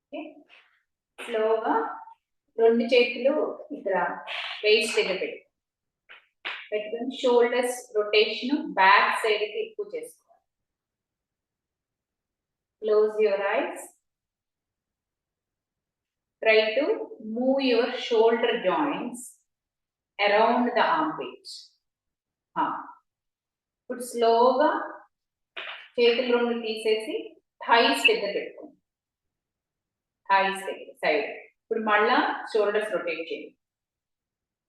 Okay, స్లోగా రెండు చేతులు ఇక్కడ వేస్ట్ దగ్గర పెట్టుకుని షోల్డర్స్ రొటేషన్ బ్యాక్ సైడ్ కి ఎక్కువ చేసుకోవాలి. Close your ice. Try to move your shoulder joints around the armpits. ఇప్పుడు స్లోగా చేతులు రెండు తీసేసి థైస్ దగ్గర పెట్టుకోండి. థైస్ దగ్గర సైడ్. ఇప్పుడు మళ్ళా షోల్డర్స్ రొటేట్ చేయండి.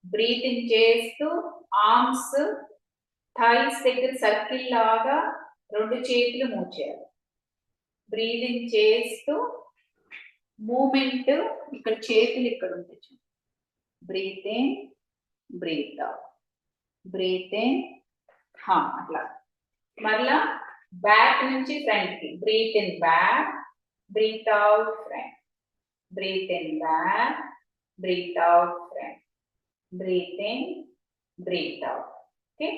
బ్రీతింగ్ చేస్తూ ఆర్మ్స్ థైస్ దగ్గర సర్కిల్ లాగా రెండు చేతులు మూవ్ చేయాలి. బ్రీతింగ్ చేస్తూ మూమెంట్ ఇక్కడ చేతులు ఇక్కడ ఉంటుంది. Breathe in, breathe out, breathe in, అట్లా. మళ్ళా బ్యాక్ నుంచి ఫ్రంట్ కి breathe in back, breathe out front, breathe in back, breathe out front, breathe in, breathe out. Okay,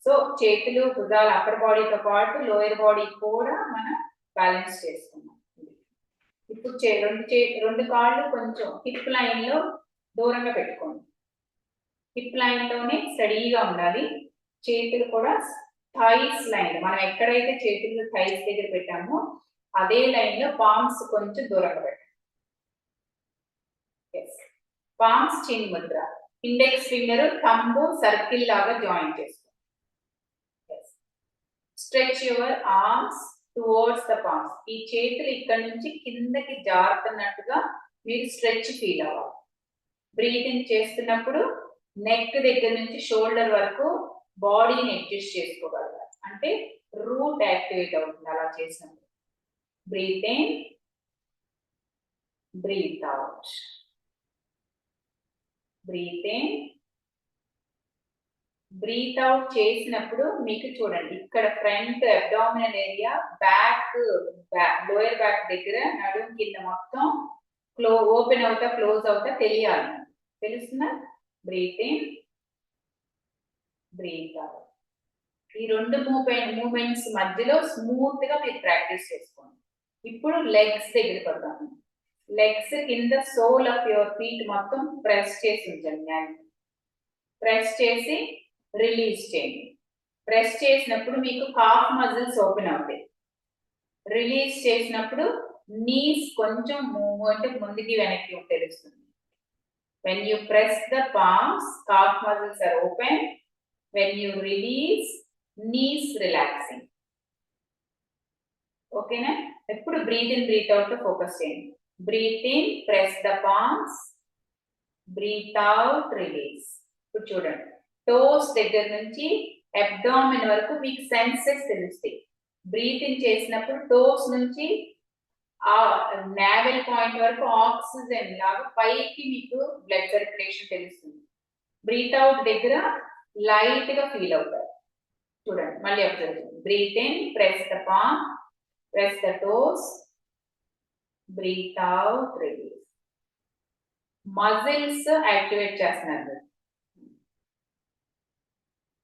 so చేతులు భుజాలు అప్పర్ బాడీతో పాటు లోయర్ బాడీ కూడా మనం బ్యాలెన్స్ చేసుకున్నాం. ఇప్పుడు రెండు కాళ్ళు కొంచెం హిప్ లైన్ లో దూరంగా పెట్టుకోండి. హిప్ లైన్ లోనే స్టడీగా ఉండాలి. చేతులు కూడా థైస్ లైన్, మనం ఎక్కడైతే చేతులు థైస్ దగ్గర పెట్టామో అదే లైన్ లో పామ్స్ కొంచెం దూరంగా పెట్టండి. పామ్స్ చిన్ Mudra. Index finger thumb circle లాగా జాయిన్ చేసుకోండి. Stretch your arms towards the palms. ఈ చేతులు ఇక్కడ నుంచి కిందకి జారుతున్నట్టుగా మీరు స్ట్రెచ్ ఫీల్ అవ్వాలి. బ్రీతింగ్ చేస్తున్నప్పుడు నెక్ దగ్గర నుంచి షోల్డర్ వరకు బాడీని అడ్జస్ట్ చేసుకోగలగాలి. అంటే రూట్ యాక్టివేట్ అవుతుంది అలా చేసినప్పుడు. Breathe in, breathe out, breathe in, breathe out చేసినప్పుడు మీకు చూడండి ఇక్కడ front abdominal area, back lower back దగ్గర నడుము కింద మొత్తం ఓపెన్ అవుతా క్లోజ్ అవుతా తెలియాలి. తెలుస్తుందా? Breathe in, breathe out. ఈ రెండు మూమెంట్స్ మధ్యలో స్మూత్ గా మీరు ప్రాక్టీస్ చేసుకోండి. ఇప్పుడు లెగ్స్ దగ్గరికి వద్దాము. లెగ్స్ కింద సోల్ ఆఫ్ యువర్ ఫీట్ మొత్తం ప్రెస్ చేసి ఉంచండి. ప్రెస్ చేసి రిలీజ్ చేయండి. ప్రెస్ చేసినప్పుడు మీకు కాఫ్ మజిల్స్ ఓపెన్ అవుతాయి. రిలీజ్ చేసినప్పుడు నీస్ కొంచెం మూవ్మెంట్ ముందుకి వెనక్కి తెలుస్తుంది. When you press the palms, calf muscles are open. When you release, knees relaxing. Okay na? ఎప్పుడు breathe in, breathe out focus చేయండి. Breathe in, press the palms. Breathe out, release. ఇప్పుడు చూడండి, toes దగ్గర నుంచి abdomen వరకు మీకు senses తెలుస్తాయి. Breathing చేసినప్పుడు టోస్ నుంచి ఆ నావెల్ పాయింట్ వరకు ఆక్సిజన్ లాగా పైకి మీకు బ్లడ్ సర్క్యులేషన్ తెలుస్తుంది. బ్రీత్ అవుట్ దగ్గర లైట్ గా ఫీల్ అవుతారు. చూడండి మళ్ళీ అబ్జర్వ్ చేయండి. Breathe in, press the palm, press the toes, breathe out, release. Muscles activate చేస్తున్నారు.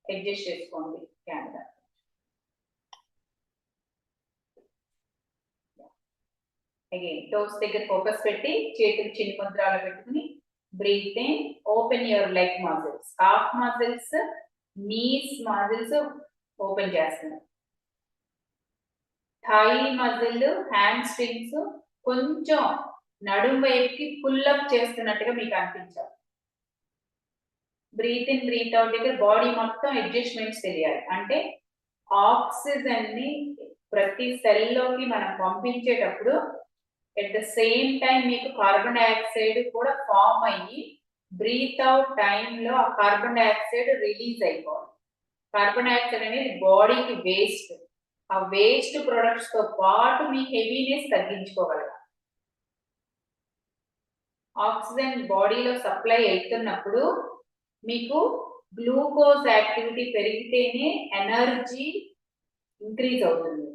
అడ్జస్ట్ చేసుకోండి కెమెరా. అగైన్ టోస్ దగ్గర ఫోకస్ పెట్టి చేతులు చిన్న ముద్రాలు పెట్టుకుని breathe in, open your leg muscles, calf muscles, knees muscles open చేస్తున్నారు. థై మజిల్, హ్యామ్ స్ట్రింగ్స్ కొంచెం నడుము వైపుకి పుల్అప్ చేస్తున్నట్టుగా మీకు అనిపించాలి. బ్రీత్ ఇన్, బ్రీత్ అవుట్ దగ్గర బాడీ మొత్తం అడ్జస్ట్మెంట్స్ తెలియాలి. అంటే ఆక్సిజన్ ని ప్రతి సెల్లోకి మనం పంపించేటప్పుడు ఎట్ ద సేమ్ టైం మీకు కార్బన్ డైఆక్సైడ్ కూడా ఫామ్ అయ్యి బ్రీత్ అవుట్ టైంలో ఆ కార్బన్ డైఆక్సైడ్ రిలీజ్ అయిపోవాలి. కార్బన్ డైఆక్సైడ్ అనేది బాడీకి వేస్ట్. ఆ వేస్ట్ ప్రొడక్ట్స్ తో పాటు మీ హెవీనెస్ తగ్గించుకోగలగాలి. ఆక్సిజన్ బాడీలో సప్లై అవుతున్నప్పుడు మీకు గ్లూకోజ్ యాక్టివిటీ పెరిగితేనే ఎనర్జీ ఇంక్రీజ్ అవుతుంది.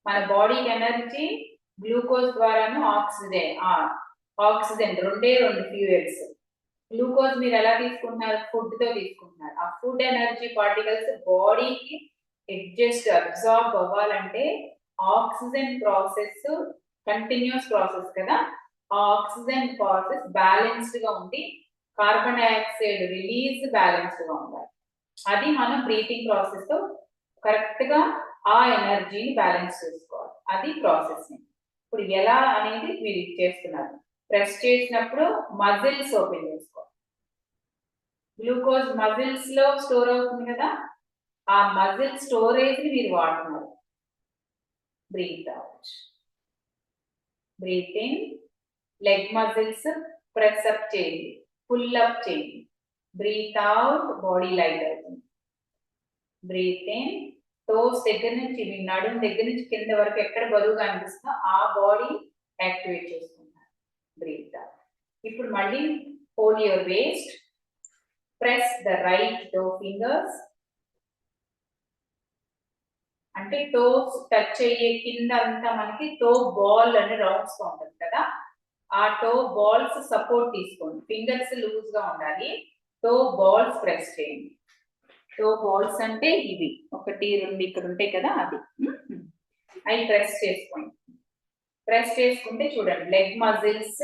మన బాడీకి ఎనర్జీ గ్లూకోజ్ ద్వారాను ఆక్సిజన్ రెండే రెండు ఫ్యూయల్స్. గ్లూకోజ్ మీరు ఎలా తీసుకుంటున్నారు? ఫుడ్ తో తీసుకుంటున్నారు. ఆ ఫుడ్ ఎనర్జీ పార్టికల్స్ బాడీకి అబ్జార్బ్ అవ్వాలంటే ఆక్సిజన్ ప్రాసెస్ కంటిన్యూస్ ప్రాసెస్ కదా. ఆ ఆక్సిజన్ ప్రాసెస్ బ్యాలెన్స్డ్ గా ఉండి కార్బన్ డైఆక్సైడ్ రిలీజ్ బ్యాలెన్స్డ్ గా ఉండాలి. అది మనం బ్రీతింగ్ ప్రాసెస్ తో కరెక్ట్ గా ఆ ఎనర్జీని బ్యాలెన్స్ చేసుకోవాలి. అది ప్రాసెస్. ఇప్పుడు ఎలా అనేది మీరు చేస్తున్నారు. ప్రెస్ చేసినప్పుడు మజిల్స్ ఓపెన్ చేసుకోవాలి. గ్లూకోజ్ మజిల్స్ లో స్టోర్ అవుతుంది కదా, ఆ మజిల్ స్టోరేజ్ ని మీరు వాడుతున్నారు. Breathe out, breathe in. Leg muscles press up చేయండి, పుల్ అప్ చేయండి. బ్రీత్ అవుట్, బాడీ లైట్ అవుతుంది. బ్రీత్ ఇన్, టోస్ దగ్గర నుంచి మీ నడుం దగ్గర నుంచి కింద వరకు ఎక్కడ బరువుగా అనిపిస్తుందో ఆ బాడీ యాక్టివేట్ చేసుకుంటారు. Breathe out. ఇప్పుడు మళ్ళీ hold your waist, press the right toe fingers. అంటే టోస్ టచ్ అయ్యే కింద అంతా మనకి టో బాల్ అని రౌండ్స్ గా ఉంటుంది కదా, ఆ టో బాల్స్ సపోర్ట్ తీసుకోండి. ఫింగర్స్ లూజ్ గా ఉండాలి. టో బాల్స్ ప్రెస్ చేయండి. టో బాల్స్ అంటే ఇవి 1, 2 ఇక్కడ ఉంటాయి కదా, అది అవి ప్రెస్ చేసుకోండి. ప్రెస్ చేసుకుంటే చూడండి లెగ్ మజిల్స్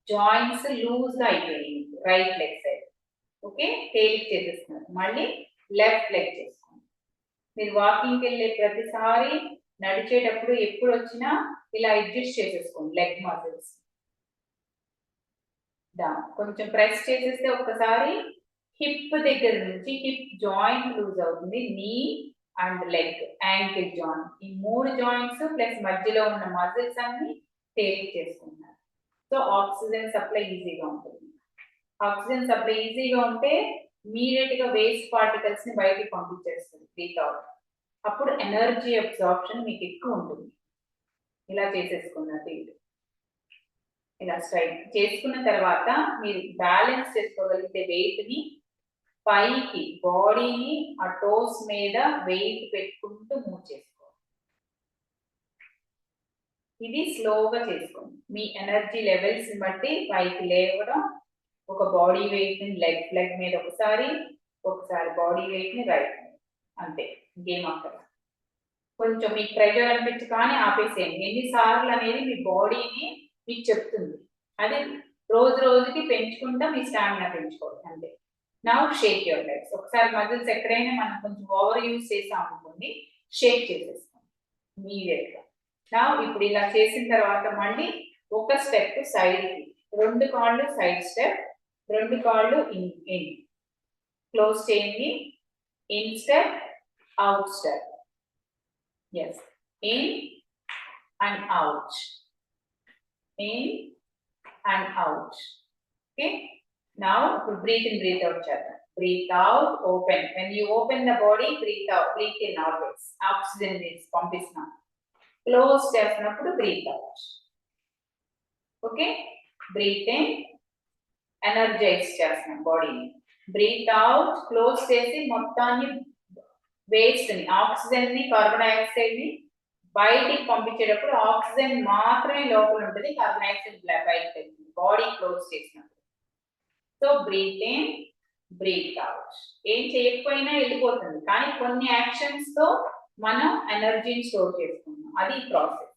జాయింట్స్ లూజ్ గా అయిపోయాయి. రైట్ లెగ్ సైడ్ ఓకే, తేలిక చేసేస్తున్నారు. మళ్ళీ లెఫ్ట్ లెగ్ చేసుకోండి. మీరు వాకింగ్కి వెళ్ళే ప్రతిసారి నడిచేటప్పుడు ఎప్పుడు వచ్చినా ఇలా అడ్జస్ట్ చేసేసుకోండి లెగ్ మజిల్స్. కొంచెం ప్రెస్ చేసేస్తే ఒక్కసారి హిప్ దగ్గర నుంచి హిప్ జాయింట్ లూజ్ అవుతుంది. నీ అండ్ లెగ్, యాంకిల్ జాయింట్, ఈ 3 జాయింట్స్ ప్లస్ మధ్యలో ఉన్న మజిల్స్ అన్ని తేలిక చేసుకుంటారు. సో ఆక్సిజన్ సప్లై ఈజీగా ఉంటుంది. ఆక్సిజన్ సప్లై ఈజీగా ఉంటే ఇమీడియట్ గా వేస్ట్ పార్టికల్స్ ని బయటికి పంపించేస్తుంది బ్రీత్ అవుట్. అప్పుడు ఎనర్జీ అబ్జార్ప్షన్ మీకు ఎక్కువ ఉంటుంది. ఇలా చేసేసుకున్నట్టు ఇలా స్ట్రైట్ చేసుకున్న తర్వాత మీరు బ్యాలెన్స్ చేసుకోగలిగితే వెయిట్ ని పైకి, బాడీని ఆ టోస్ మీద వెయిట్ పెట్టుకుంటూ మూవ్ చేసుకోవాలి. ఇది స్లోగా చేసుకోండి. మీ ఎనర్జీ లెవెల్స్ బట్టి పైకి లేవడం, ఒక బాడీ వెయిట్ ని లెగ్ మీద ఒకసారి బాడీ వెయిట్ ని రైట్ మీద, అంతే. గేమ్ అక్కడ కొంచెం మీకు ప్రెజర్ అనిపించి కానీ ఆపేసేయండి. ఎన్నిసార్లు అనేది మీ బాడీని మీకు చెప్తుంది. అది రోజు రోజుకి పెంచుకుంటా మీ స్టామినా పెంచుకోవాలి, అంతే. Now Sheikh your legs. ఒకసారి మజిల్స్ ఎక్కడైనా మనం కొంచెం ఓవర్ యూజ్ చేసాం అనుకోండి, షేక్ చేసేస్తాం ఇమీడియట్ గా. నా ఇప్పుడు ఇలా చేసిన తర్వాత మళ్ళీ ఒక స్టెప్ సైడ్ కి, 2 కాళ్ళు సైడ్ స్టెప్, 2 కాళ్ళు ఇన్ క్లోజ్ చేయండి. In step, out step. Yes, in and out, in and out. Okay, now breathe in, breathe out chapter. Breathe out, open. When you open the body, breathe out, breathe in always. Oxygen is pumped now. Close chestnappudu breathe out. Okay, breathe in, energize chestnut body. Breathe out, close chesi మొత్తాన్ని waste ని, oxygen ని, carbon dioxide ని బయటికి పంపించేటప్పుడు oxygen మాత్రమే లోపల ఉంటుంది, carbon dioxide బయటకు వెళ్తుంది బాడీ క్లోజ్ చేసినప్పుడు. So breathe in, breathe out. ఏం చేయకపోయినా వెళ్ళిపోతుంది, కానీ కొన్ని యాక్షన్స్ తో మనం ఎనర్జీని స్టోర్ చేసుకుంటాం. అది process.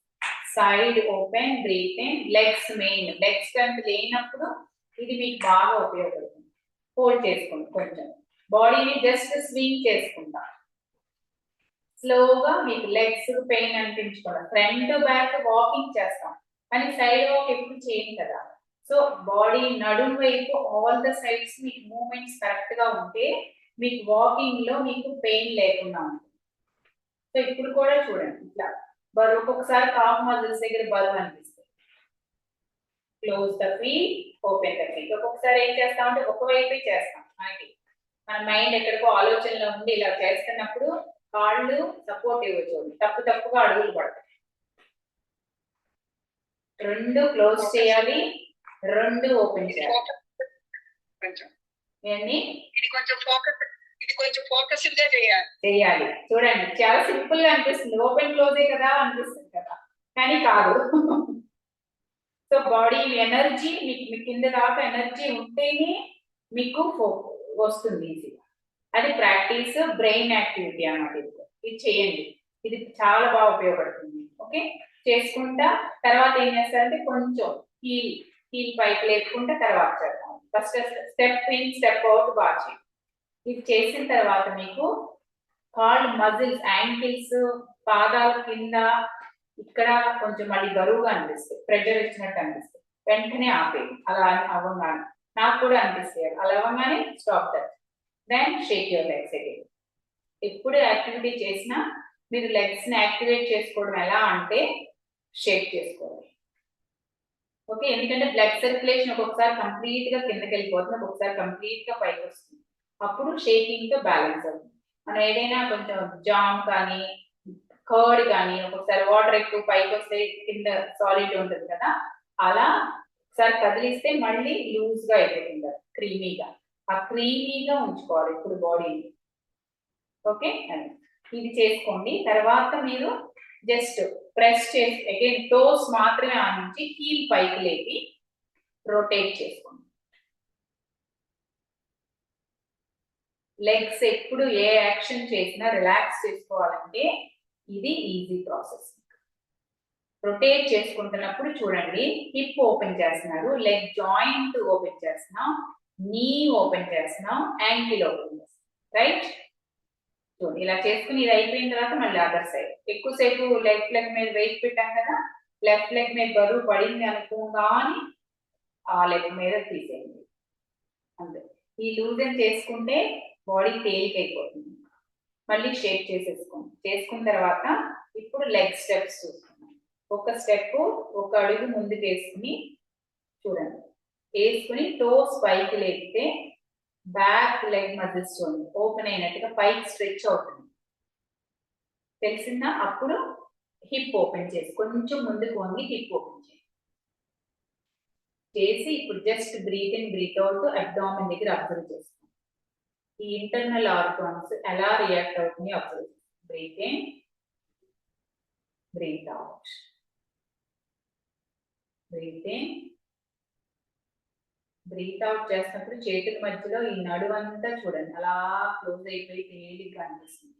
Side open, breathe in. Legs main, leg strength లేనప్పుడు ఇది మీకు బాగా ఉపయోగపడుతుంది. హోల్డ్ చేసుకోండి, కొంచెం బాడీని జస్ట్ స్వింగ్ చేసుకుంటాం. స్లోగా మీకు లెగ్స్ పెయిన్ అనిపించుకోవడం. ఫ్రంట్ బ్యాక్ వాకింగ్ చేస్తాం, కానీ సైడ్ వాక్ ఎప్పుడు చేయం కదా. సో బాడీ నడుము వైపు ఆల్ ద సైడ్స్ మీకు మూమెంట్స్ కరెక్ట్ గా ఉంటే మీకు వాకింగ్ లో మీకు పెయిన్ లేకుండా ఉంటుంది. సో ఇప్పుడు కూడా చూడండి, ఇట్లా బరువు ఒక్కొక్కసారి కాఫ్ మజిల్స్ దగ్గర బరువు అనిపిస్తుంది. Close the feet, open the feet. ఒక్కొక్కసారి ఏం చేస్తామంటే ఒకవైపే చేస్తాం. మన మైండ్ ఎక్కడికో ఆలోచనలో ఉండి ఇలా చేస్తున్నప్పుడు కాళ్ళు సపోర్ట్ ఇవ్వచ్చు, తప్పుగా అడుగులు పడతాయి. 2 క్లోజ్ చేయాలి, 2 ఓపెన్ చేయాలి. చేయాలి. చూడండి చాలా సింపుల్ గా అనిపిస్తుంది, ఓపెన్ క్లోజే కదా అనిపిస్తుంది కదా, కానీ కాదు. సో బాడీ ఎనర్జీ మీకు కింద దాకా ఎనర్జీ ఉంటేనే మీకు వస్తుంది ఈజీగా. అది ప్రాక్టీస్, బ్రెయిన్ యాక్టివిటీ అన్నమాట. ఇది చేయండి, ఇది చాలా బాగా ఉపయోగపడుతుంది. ఓకే. చేసుకుంటా తర్వాత ఏం చేస్తారంటే కొంచెం హీల్ పైకి లేపుకుంటా తర్వాత చేద్దాం. First step in step out బాగా చేయండి. ఇది చేసిన తర్వాత మీకు కాళ్ళు మజిల్స్ యాంకిల్స్ పాదాల కింద ఇక్కడ కొంచెం మళ్ళీ బరువుగా అనిపిస్తాయి, ప్రెషర్ ఇచ్చినట్టు అనిపిస్తాయి, వెంటనే ఆపేది. అలా అవ్వగానే నాకు కూడా అనిపిస్తాయి, అలా అవ్వగానే stop that, then shake your legs again. ఎప్పుడు యాక్టివిటీ చేసినా మీరు లెగ్స్ ని యాక్టివేట్ చేసుకోవడం ఎలా అంటే షేక్ చేసుకోవాలి. ఓకే, ఎందుకంటే బ్లడ్ సర్క్యులేషన్ ఒక్కొక్కసారి కంప్లీట్ గా కిందకి వెళ్ళిపోతుంది, ఒక్కొక్కసారి కంప్లీట్ గా పైకి వస్తుంది. అప్పుడు షేకింగ్ తో బ్యాలెన్స్ అవుతుంది. మనం ఏదైనా కొంచెం జామ్ కానీ కర్డ్ కానీ ఒక్కొక్కసారి వాటర్ ఎక్కువ పైకి వస్తే కింద సాలిడ్ ఉంటుంది కదా, అలా ఒకసారి కదిలిస్తే మళ్ళీ లూజ్ గా అయిపోతుంది క్రీమీగా. ఆ క్రీమీగా ఉంచుకోవాలి ఇప్పుడు బాడీని. ఓకే, ఇది చేసుకోండి. తర్వాత మీరు జస్ట్ ప్రెస్ చేసి అగైన్ టోస్ మాత్రమే ఆనించి హీల్ పైకి లేపి రొటేట్ చేసుకోండి. లెగ్స్ ఎప్పుడు ఏ యాక్షన్ చేసినా రిలాక్స్ చేసుకోవాలంటే ఇది ఈజీ ప్రాసెస్. రొటేట్ చేసుకుంటున్నప్పుడు చూడండి, హిప్ ఓపెన్ చేస్తున్నారు, లెగ్ జాయింట్ ఓపెన్ చేస్తున్నాం, నీ ఓపెన్ చేస్తున్నాం, యాంకిల్ ఓపెన్ చేస్తున్నాం, రైట్? చూడండి, ఇలా చేసుకుని ఇది అయిపోయిన తర్వాత మళ్ళీ అదర్ సైడ్. ఎక్కువసేపు లెఫ్ట్ లెగ్ మీద వెయిట్ పెట్టాం కదా, లెఫ్ట్ లెగ్ మీద బరువు పడింది అనుకోగానే ఆ లెగ్ మీద తీసేయండి. అంతే. ఈ లూజన్ చేసుకుంటే బాడీ తేలికైపోతుంది. మళ్ళీ షేక్ చేసేసుకోండి. చేసుకున్న తర్వాత ఇప్పుడు లెగ్ స్టెప్స్ చూస్తున్నాం. ఒక స్టెప్ ఒక అడుగు ముందుకు వేసుకుని చూడండి, వేసుకుని టోస్ పైకి లేపితే బ్యాక్ లెగ్ మజిల్స్ చూడండి ఓపెన్ అయినట్టుగా పైకి స్ట్రెచ్ అవుతుంది, తెలిసిందా? అప్పుడు హిప్ ఓపెన్ చేసి కొంచెం ముందుకు వంగి హిప్ ఓపెన్ చేసి ఇప్పుడు just breathe in breathe out abdomen దగ్గర అబ్జర్వ్ చేస్తాం. ఈ ఇంటర్నల్ ఆర్గాన్స్ ఎలా రియాక్ట్ అవుతుంది అబ్జర్వ్ చేస్తాం. Breathe in breathe out, breathe in breathe out చేసినప్పుడు చేతుల మధ్యలో ఈ నడువంతా చూడండి అలా క్లోజ్ అయిపోయి తేలిగ్గా అనిపిస్తుంది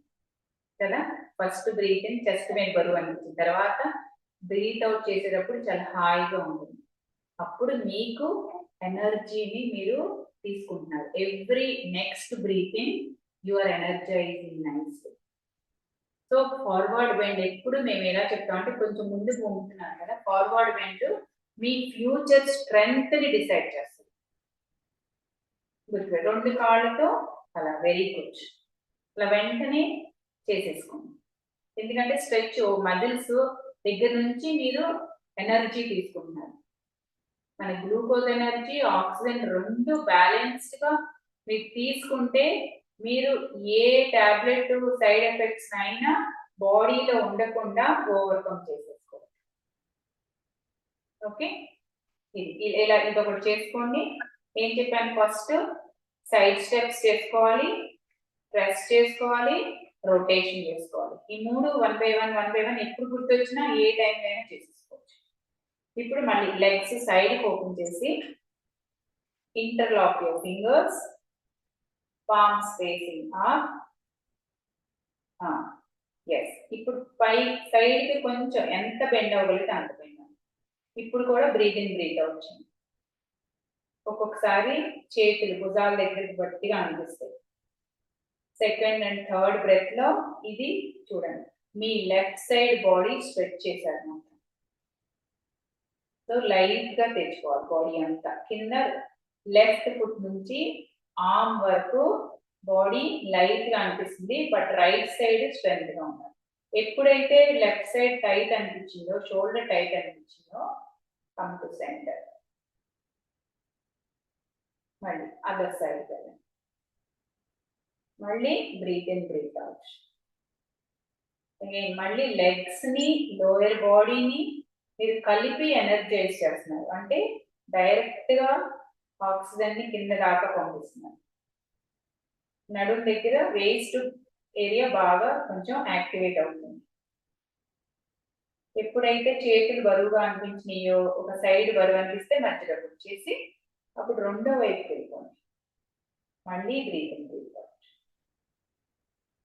కదా. ఫస్ట్ బ్రీత్ ఇన్ చెస్ట్ మీద బరువు అనిపిస్తుంది, తర్వాత బ్రీత్ అవుట్ చేసేటప్పుడు చాలా హాయిగా ఉంటుంది. అప్పుడు మీకు ఎనర్జీని మీరు తీసుకుంటున్నారు. Every next breathe in you are energising nice. So forward bend ఎప్పుడు మేము ఎలా చెప్తామంటే కొంచెం ముందుకు వంగుతున్నారు కదా, ఫార్వర్డ్ బెండ్ మీ ఫ్యూచర్ స్ట్రెంగ్త్ ని డిసైడ్ చేస్తుంది. రెండు కాళ్ళతో అలా, వెరీ గుడ్. అలా వెంటనే చేసేసుకోండి. ఎందుకంటే స్ట్రెచ్ మజిల్స్ దగ్గర నుంచి మీరు ఎనర్జీ తీసుకుంటున్నారు. మన గ్లూకోజ్ ఎనర్జీ ఆక్సిజన్ రెండు బ్యాలెన్స్డ్ గా మీరు తీసుకుంటే మీరు ఏ టాబ్లెట్ సైడ్ ఎఫెక్ట్స్ అయినా బాడీలో ఉండకుండా ఓవర్కమ్ చేసేసుకోవచ్చు. ఓకే, ఇది ఇలా ఇంకొకటి చేసుకోండి. ఏం చెప్పాను? ఫస్ట్ సైడ్ స్టెప్స్ చేసుకోవాలి, ప్రెస్ చేసుకోవాలి, రొటేషన్ చేసుకోవాలి. ఈ మూడు వన్ బై వన్ ఎప్పుడు గుర్తొచ్చినా ఏ టైం అయినా చేసేసుకోవచ్చు. ఇప్పుడు మళ్ళీ లెగ్స్ సైడ్ ఓపెన్ చేసి interlock your fingers, palms facing up. Yes, ఇప్పుడు పై సైడ్ కి కొంచెం ఎంత బెండ్ అవ్వగలిగితే అంత బెండ్. ఇప్పుడు కూడా బ్రీత్ ఇన్ బ్రీత్ అవుట్ చేయండి. ఒక్కొక్కసారి చేతులు భుజాల దగ్గరికి గట్టిగా అనిపిస్తాయి. సెకండ్ అండ్ థర్డ్ బ్రెత్ లో ఇది చూడండి, మీ లెఫ్ట్ సైడ్ బాడీ స్ట్రెచ్ చేశారు అనమాట. సో లైట్ గా తెచ్చుకోవాలి బాడీ అంతా. కింద లెఫ్ట్ ఫుట్ నుంచి ఆర్మ్ వరకు బాడీ లైట్ గా అనిపిస్తుంది, బట్ రైట్ సైడ్ స్ట్రెంత్ గా ఉండాలి. ఎప్పుడైతే లెఫ్ట్ సైడ్ టైట్ అనిపించిందో, షోల్డర్ టైట్ అనిపించిందో, కమ్ టు సెంటర్. మళ్ళీ అదర్ సైడ్ వెళ్ళండి. మళ్ళీ breathe in breathe out. Again మళ్ళీ లెగ్స్ ని లోయర్ బాడీని మీరు కలిపి ఎనర్జైజ్ చేస్తున్నారు, అంటే డైరెక్ట్ గా ఆక్సిజన్ ని కింద దాకా పంపిస్తున్నారు. నడుము దగ్గర వేస్ట్ ఏరియా బాగా కొంచెం యాక్టివేట్ అవుతుంది. ఎప్పుడైతే చేతులు బరువుగా అనిపించినాయో, ఒక సైడ్ బరువు అనిపిస్తే మధ్యలో వచ్చేసి అప్పుడు రెండో వైపుకి వెళ్ళిపోండి. మళ్ళీ బ్రీత్ ఇన్ బ్రీత్ అవుట్.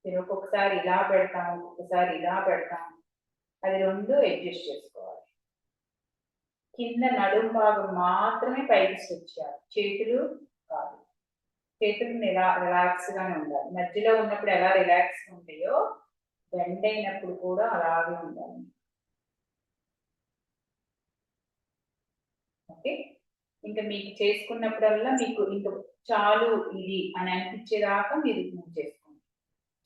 నేను ఒక్కొక్కసారి ఇలా పెడతాం, ఒక్కొక్కసారి ఇలా పెడతాం, అది రెండు అడ్జస్ట్ చేసుకోవాలి. కింద నడుము భాగం మాత్రమే పైకి స్ట్రెచ్ చేయాలి, చేతులు కాదు. చేతులు రిలాక్స్ గానే ఉండాలి. మధ్యలో ఉన్నప్పుడు ఎలా రిలాక్స్ ఉంటాయో బెండ్ అయినప్పుడు కూడా అలాగే ఉండాలి. ఓకే, ఇంకా మీకు చేసుకున్నప్పుడల్లా మీకు ఇంక చాలు ఇది అని అనిపించేదాకా మీరు మూవ్ చేసుకోండి.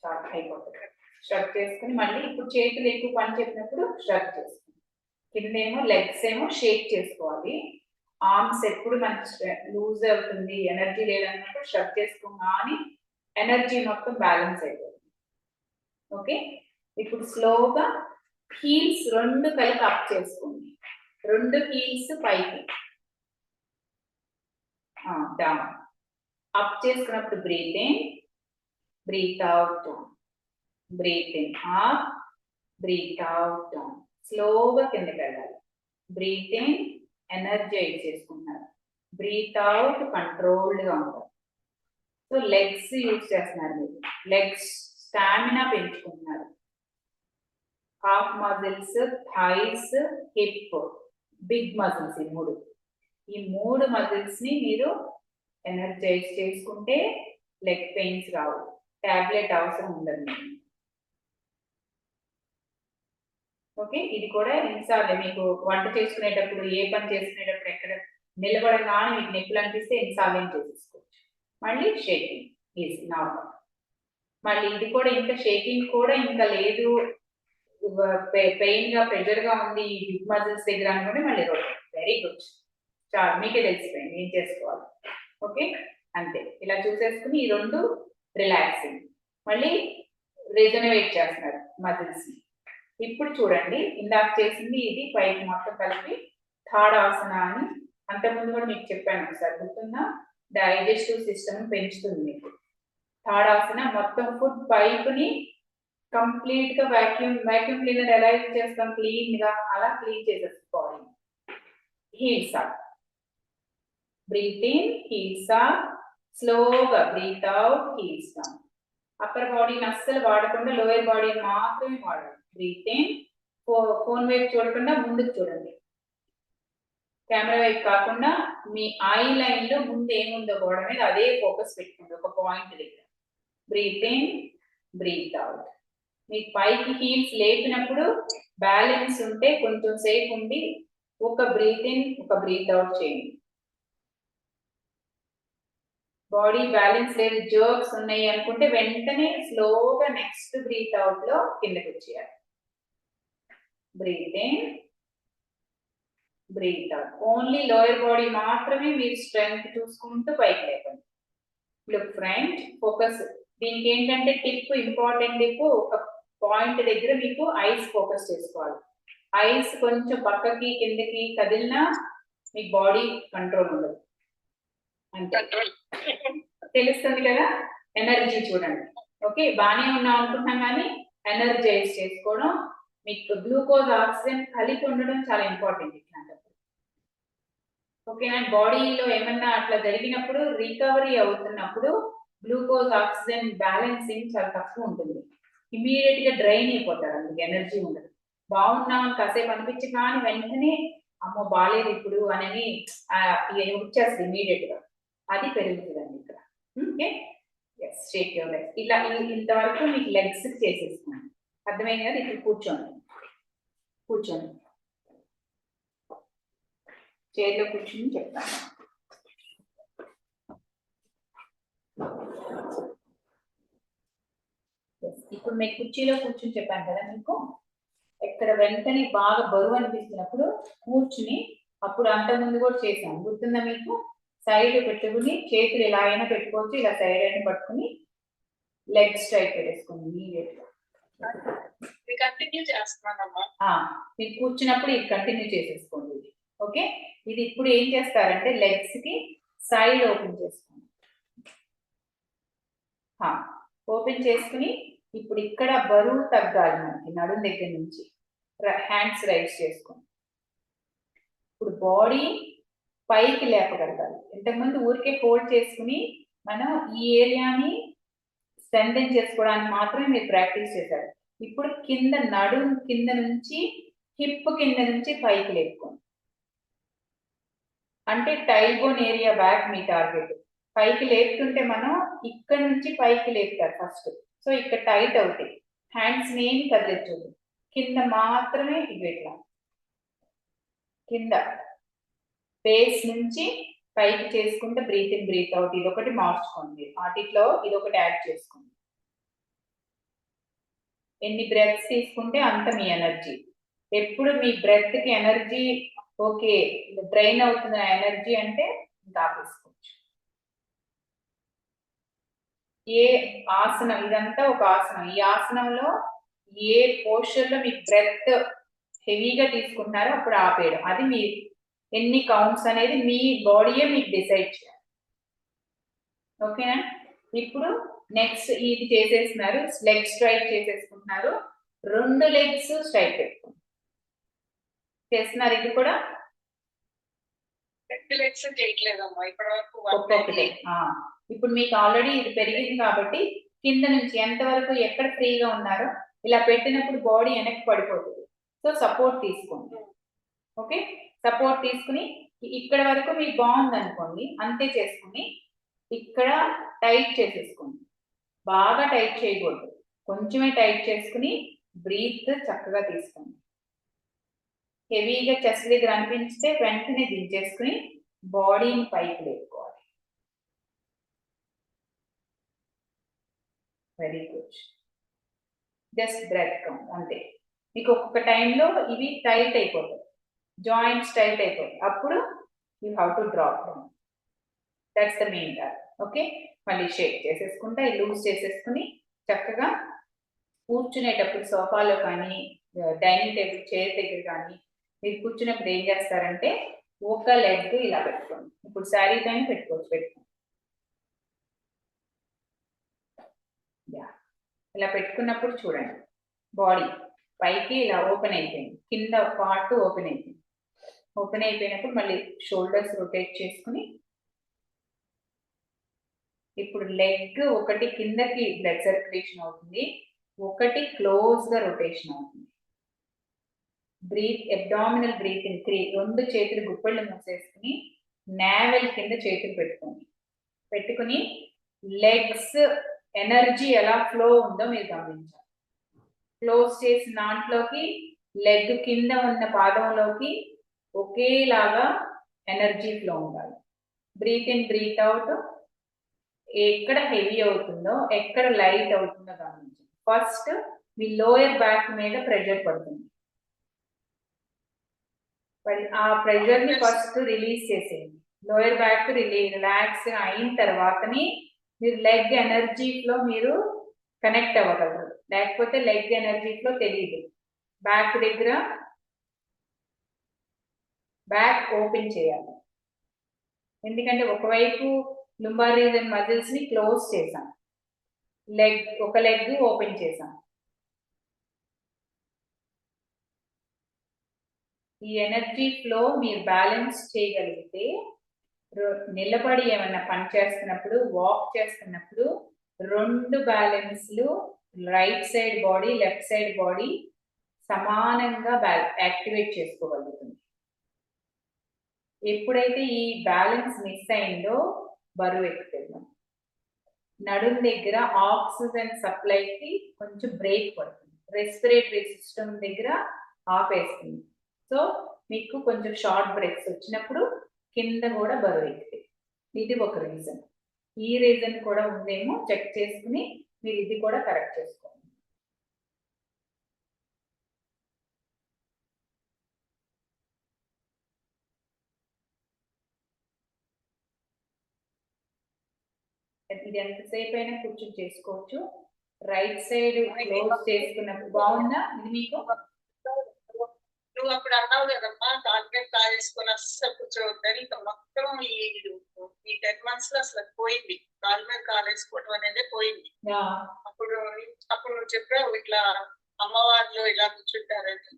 చాలా అయిపోతుంది. స్ట్రక్ చేసుకుని మళ్ళీ ఇప్పుడు చేతులు ఎక్కువ పని చెప్పినప్పుడు స్ట్రక్ చేసుకోండి. కిందేమో లెగ్స్ ఏమో షేక్ చేసుకోవాలి. ఆర్మ్స్ ఎప్పుడు మనకి లూజ్ అవుతుంది, ఎనర్జీ లేదన్నప్పుడు స్ట్రక్ చేసుకోగానే ఎనర్జీ మొత్తం బ్యాలెన్స్ అయిపోతుంది. ఓకే, ఇప్పుడు స్లోగా హీల్స్ రెండు కలిపి అప్ చేసుకోండి. రెండు హీల్స్ పైకి డౌన్. అప్ చేసుకున్నప్పుడు breathe in, breathe out, breathe in up, breathe out down. స్లోగా కిందకి వెళ్ళాలి. బ్రీత్ ఇన్ ఎనర్జైజ్ చేసుకుంటున్నారు, బ్రీత్ అవుట్ కంట్రోల్డ్గా ఉంటారు. సో లెగ్స్ యూజ్ చేస్తున్నారు, మీరు లెగ్స్ స్టామినా పెంచుకుంటున్నారు. Half muscles, thighs, hip, big muscles, ఈ మూడు మజిల్స్ ని మీరు ఎనర్జైజ్ చేసుకుంటే లెగ్ పెయిన్స్ రావు. టాబ్లెట్ అవసరం ఉండదు. ఓకే, ఇది కూడా ఎన్నిసార్లు మీకు వంట చేసుకునేటప్పుడు, ఏ పని చేసుకునేటప్పుడు ఎక్కడ నిలబడగానే మీకు నొప్పులు అనిపిస్తే ఎన్నిసార్లు ఏం చేసేసుకోవచ్చు. మళ్ళీ షేకింగ్ ఈజ్ నార్మల్. మళ్ళీ ఇది కూడా ఇంకా షేకింగ్ కూడా ఇంకా లేదు, పెయిన్ గా ప్రెషర్ గా ఉంది ఈ బిగ్ మజిల్స్ దగ్గర అనుకుంటే మళ్ళీ రొటేట్. వెరీ గుడ్, చాలా మీకే తెలిసిపోయింది ఏం చేసుకోవాలి. ఓకే, అంతే. ఇలా చూసేసుకుని ఈ రెండు రిలాక్సింగ్, మళ్ళీ రిజనరేట్ చేస్తున్నారు మజిల్స్ ని. ఇప్పుడు చూడండి, ఇందాక చేసింది ఇది పైకి మొత్తం కలిపి థర్డ్ ఆసన అని అంతకుముందు కూడా మీకు చెప్పాను ఒకసారి, గుర్తుందా? డైజెస్టివ్ సిస్టమ్ పెంచుతుంది మీకు. థర్డ్ ఆసన మొత్తం ఫుడ్ పైపుని కంప్లీట్ గా వాక్యూమ్ క్లీనర్ ఎలా యూజ్ చేస్తాం, క్లీన్ గా అలా క్లీన్ చేసేసుకోవాలి. Heels up, breathe in, heels up, స్లోగా breathe out, heels down. Upper బాడీని అస్సలు వాడకుండా లోయర్ బాడీని మాత్రమే వాడాలి. బ్రీత్ ఇన్, ఫోన్ వైపు చూడకుండా ముందుకు చూడండి, కెమెరా వైపు కాకుండా మీ ఐ లైన్ లో ముందు ఏముందో గోడ మీద అదే ఫోకస్ పెట్టుకోండి ఒక పాయింట్ దగ్గర. Breathe in, breathe out. మీ పైకి హీల్స్ లేపినప్పుడు బ్యాలెన్స్ ఉంటే కొంచెం సేపు ఉండి ఒక బ్రీత్ ఇన్, ఒక బ్రీత్ అవుట్ చేయండి. బాడీ బ్యాలెన్స్ లేదు, జర్క్స్ ఉన్నాయి అనుకుంటే వెంటనే స్లోగా నెక్స్ట్ బ్రీత్ అవుట్ లో కిందకి వచ్చేయాలి. Breathe in, breathe out. Only lower body మాత్రమే మీరు స్ట్రెంగ్త్ చూసుకుంటూ పైకి లేకండి. Look front, focus. దీనికి ఏంటంటే టిప్, ఇంపార్టెంట్ టిప్, ఒక పాయింట్ దగ్గర మీకు ఐస్ ఫోకస్ చేసుకోవాలి. ఐస్ కొంచెం పక్కకి కిందకి కదిలినా మీ బాడీ కంట్రోల్ ఉండదు. అంతే, తెలుస్తుంది కదా? ఎనర్జీ చూడండి. ఓకే, బాగానే ఉన్నాం అనుకుంటున్నాం కానీ ఎనర్జైజ్ చేసుకోవడం, మీకు గ్లూకోజ్ ఆక్సిజన్ కలిపి ఉండడం చాలా ఇంపార్టెంట్ ఇట్లాంటప్పుడు. ఓకేనా? బాడీలో ఏమన్నా అట్లా జరిగినప్పుడు రికవరీ అవుతున్నప్పుడు గ్లూకోజ్ ఆక్సిజన్ బ్యాలెన్సింగ్ చాలా తక్కువ ఉంటుంది. ఇమీడియట్ గా డ్రైన్ అయిపోతారు, అందుకు ఎనర్జీ ఉండదు. బాగున్నామని కాసేపు అనిపించి కానీ వెంటనే అమ్మో బాగాలేదు ఇప్పుడు అని వచ్చేస్తుంది ఇమీడియట్ గా, అది పెరుగుతుందండి ఇక్కడ. Okay, yes, shake your legs. ఇలా ఇంతవరకు మీకు లెగ్స్ చేసేసుకున్నాను, అర్థమైంది కదా? ఇప్పుడు కూర్చోండి, కూర్చోండి, చైర్లో కూర్చుని చెప్తాను. ఇప్పుడు మీకు కుర్చీలో కూర్చుని చెప్పాను కదా మీకు, ఎక్కడ వెంటనే బాగా బరువు అనిపిస్తున్నప్పుడు కూర్చుని, అప్పుడు అంతకుముందు కూడా చేశాను గుర్తుందా మీకు? సైడ్ పెట్టుకుని చేతులు ఇలా అయినా పెట్టుకోవచ్చు, ఇలా సైడ్ అయినా పట్టుకుని లెగ్ స్ట్రైట్ పెట్టేసుకోండి ఇమీడియట్ గా. కంటిన్యూ చేస్తున్నానమ్మా. మీరు కూర్చున్నప్పుడు ఇది కంటిన్యూ చేసేసుకోండి. ఓకే, ఇది ఇప్పుడు ఏం చేస్తారంటే లెగ్స్ కి సైడ్ ఓపెన్ చేసుకోండి. ఓపెన్ చేసుకుని ఇప్పుడు ఇక్కడ బరువు తగ్గాలి మనకి నడుం దగ్గర నుంచి. హ్యాండ్స్ రైజ్ చేసుకోండి. ఇప్పుడు బాడీ పైకి లేపగలగాలి. ఇంతకుముందు ఊరికే ఫోల్డ్ చేసుకుని మనం ఈ ఏరియాని స్ట్రెంథెన్ చేసుకోవడానికి మాత్రమే మీరు ప్రాక్టీస్ చేశారు. ఇప్పుడు కింద నడుం కింద నుంచి హిప్ కింద నుంచి పైకి లేపుకోండి. అంటే టైల్బోన్ ఏరియా బ్యాక్ మీ టార్గెట్. పైకి లేపుతుంటే మనం ఇక్కడ నుంచి పైకి లేపుతారు ఫస్ట్. సో ఇక్కడ టైట్ అవుతాయి. హ్యాండ్స్ ఏమి కదిలించదు, కింద మాత్రమే ఇట్లా కింద బేస్ నుంచి పైకి చేసుకుంటే బ్రీత్ ఇన్ బ్రీత్ అవుట్ ఇది ఒకటి మార్చుకోండి. వాటిలో ఇది ఒకటి యాడ్ చేసుకోండి. ఎన్ని బ్రెత్స్ తీసుకుంటే అంత మీ ఎనర్జీ. ఎప్పుడు మీ బ్రెత్ కి ఎనర్జీ ఓకే డ్రైన్ అవుతున్న ఎనర్జీ అంటే ఇంకా ఆపేసుకోవచ్చు. ఏ ఆసనం ఇదంతా ఒక ఆసనం. ఈ ఆసనంలో ఏ పోస్చర్ లో మీ బ్రెత్ హెవీగా తీసుకుంటున్నారో అప్పుడు ఆపేయడం. అది మీ ఎన్ని కౌంట్స్ అనేది మీ బాడీయే మీకు డిసైడ్ చేయాలి. ఓకేనా? ఇప్పుడు నెక్స్ట్ ఇది చేసేస్తున్నారు, లెగ్ స్ట్రైట్ చేసేసుకుంటున్నారు. 2 లెగ్స్ స్ట్రైట్ పెట్టుకుంటారు. చేస్తున్నారు ఇది కూడా. 2 లెగ్స్ చేయట్లేదమ్మా ఇప్పటి వరకు. ఒక్కొక్కటి ఇప్పుడు మీకు ఆల్రెడీ ఇది పెరిగింది కాబట్టి కింద నుంచి ఎంత వరకు ఎక్కడ ఫ్రీగా ఉన్నారో ఇలా పెట్టినప్పుడు బాడీ వెనక్కి పడిపోతుంది. సో సపోర్ట్ తీసుకోండి. ఓకే, సపోర్ట్ తీసుకుని ఇక్కడ వరకు మీకు బాగుంది అనుకోండి, అంతే చేసుకుని ఇక్కడ టైట్ చేసేసుకోండి. బాగా టైట్ చేయకూడదు, కొంచెమే టైట్ చేసుకుని బ్రీత్ చక్కగా తీసుకోండి. హెవీగా చెస్ట్ దగ్గర అనిపించితే వెంటనే దించేసుకుని బాడీని పైకి లేపుకోవాలి. Very good. Just breath count అంతే. మీకు ఒక్కొక్క టైంలో ఇవి టైట్ అయిపోతాయి, జాయింట్స్ టైట్ అయిపోతాయి. అప్పుడు you have to drop down. That's the main target. Okay, మళ్ళీ షేక్ చేసేసుకుంటా లూజ్ చేసేసుకుని చక్కగా కూర్చునేటప్పుడు సోఫాలో కానీ డైనింగ్ టేబుల్ చైర్ దగ్గర కానీ మీరు కూర్చున్నప్పుడు ఏం చేస్తారంటే ఒక లెగ్ ఇలా పెట్టుకోండి. ఇప్పుడు శారీ పైన పెట్టుకోవచ్చు, పెట్టుకోండి. ఇలా పెట్టుకున్నప్పుడు చూడండి బాడీ పైకి ఇలా ఓపెన్ అయిపోయింది, కింద పార్ట్ ఓపెన్ అయిపోయింది. ఓపెన్ అయిపోయినప్పుడు మళ్ళీ షోల్డర్స్ రొటేట్ చేసుకుని ఇప్పుడు లెగ్ ఒకటి కిందకి బ్లడ్ సర్క్యులేషన్ అవుతుంది, ఒకటి క్లోజ్ గా రొటేషన్ అవుతుంది. Breath abdominal breathing 3. 2 చేతులు గుప్పెళ్ళు మూసేసుకుని నావెల్ కింద చేతులు పెట్టుకుని లెగ్స్ ఎనర్జీ ఎలా ఫ్లో ఉందో మీరు గమనించాలి. క్లోజ్ చేసిన దాంట్లోకి లెగ్ కింద ఉన్న పాదంలోకి ఒకేలాగా ఎనర్జీ ఫ్లో ఉండాలి. బ్రీత్ ఇన్ బ్రీత్ అవుట్ ఎక్కడ హెవీ అవుతుందో ఎక్కడ లైట్ అవుతుందో గమనించండి. ఫస్ట్ మీ లోయర్ బ్యాక్ మీద ప్రెషర్ పడుతుంది, ఆ ప్రెషర్ ని ఫస్ట్ రిలీజ్ చేసేయండి. లోయర్ బ్యాక్ రిలాక్స్ అయిన తర్వాతని మీరు లెగ్ ఎనర్జీ ఫ్లో మీరు కనెక్ట్ అవ్వగలరు, లేకపోతే లెగ్ ఎనర్జీ ఫ్లో తెలియదు. బ్యాక్ దగ్గర బ్యాక్ ఓపెన్ చేయాలి, ఎందుకంటే ఒకవైపు లుంబార్ రీజన్ మజిల్స్ ని క్లోజ్ చేసాం, ఒక లెగ్ ఓపెన్ చేసాం. ఈ ఎనర్జీ ఫ్లో మీరు బ్యాలెన్స్ చేయగలిగితే నిలబడి ఏమన్నా పని చేస్తున్నప్పుడు వాక్ చేస్తున్నప్పుడు 2 బ్యాలెన్స్లు right side body left side body సమానంగా యాక్టివేట్ చేసుకోగలుగుతుంది. ఎప్పుడైతే ఈ బ్యాలెన్స్ మిస్ అయిందో బరువు ఎక్కుతున్నాం, నడుం దగ్గర ఆక్సిజన్ సప్లైకి కొంచెం బ్రేక్ పడుతుంది, రెస్పిరేటరీ సిస్టమ్ దగ్గర ఆపేస్తుంది. సో మీకు కొంచెం షార్ట్ బ్రేక్స్ వచ్చినప్పుడు కింద కూడా బరువు ఎక్కుతాయి. ఇది ఒక రీజన్. ఈ రీజన్ కూడా ఉందేమో చెక్ చేసుకుని మీరు ఇది కూడా కరెక్ట్ చేసుకోండి. ఇది ఎంతసేపు అయినా కూర్చొని చేసుకోవచ్చు. రైట్ సైడ్ క్లోజ్ చేసుకున్నప్పుడు బాగుందా ఇది మీకు? నువ్వు అప్పుడు అన్నావు కదమ్మా కాలు కాలేసుకొని అస్సలు కూర్చోవద్దని, ఇంకా మొత్తం ఈ 10 months లో అసలు పోయింది, కాలు మీద కాలేసుకోవడం అనేది పోయింది. అప్పుడు నువ్వు చెప్పావు ఇట్లా అమ్మవారిలో ఇలా కూర్చుంటారని.